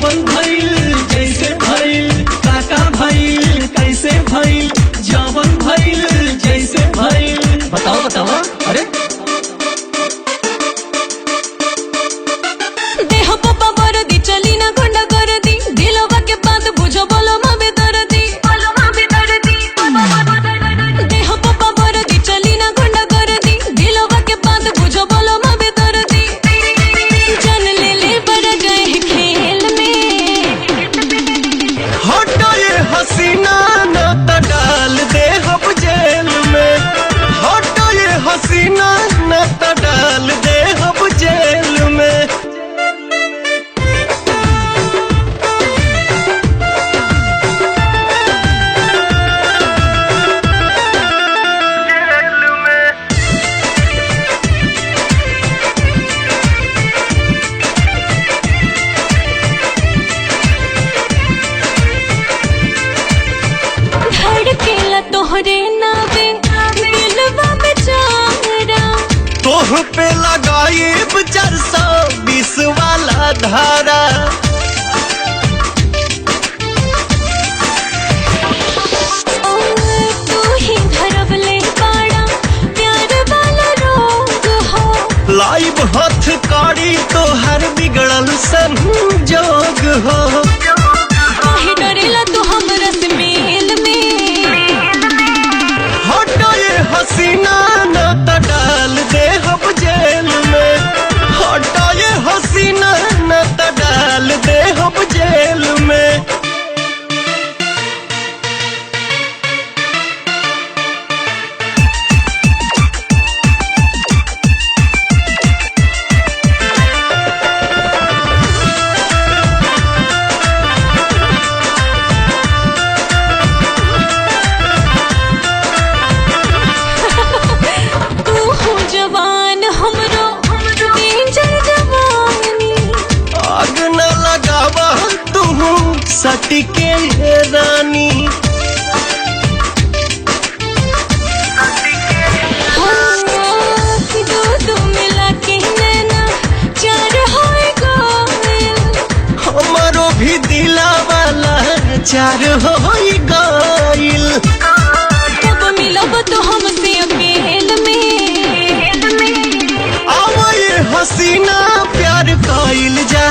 जवन भइल जैसे भइल, काका भइल कैसे भइल, जवन भइल जैसे भइल। बताओ बताओ। अरे देह पापा बरदी चली ना गुंडा कर दी, दिलवा के बात बुझो बोलो माँ बेदर दी। देह पापा बरदी चली ना गुंडा कर दी, दिलवा के बात बुझो बोलो माँ बेदर दी। जान ले ले पर गए खेल में। हटो ये हसीना न त डाल दे हम जेल में, हटो ये हसीना न त डाल दे हम जेल में। धड़केला तोहरे नावे दिलवा बेचारा, तोह पे लगाई 420 वाला धारा। ओ तू ही धरवले बाड़ा प्यार वाला रोग हो। लाइव हथ काड़ी तो हर बिगड़ल संजोग हो। काहे डरेला तू हमरा से मेल में। हटो ये हसीना न त डाल दे हम जेल में, हटो ये हसीना न त डाल दे हम जेल में। तू हो जवान हमरो डेंजर जवानी। आग न लगावा तू सटके रानी। दो मिला के नैना चार होए गोयल। हमारो भी दिला वाला चार हो गइल। कब मिलब तो हमसे अकेल में। अब ये हसीना प्यार कइल जा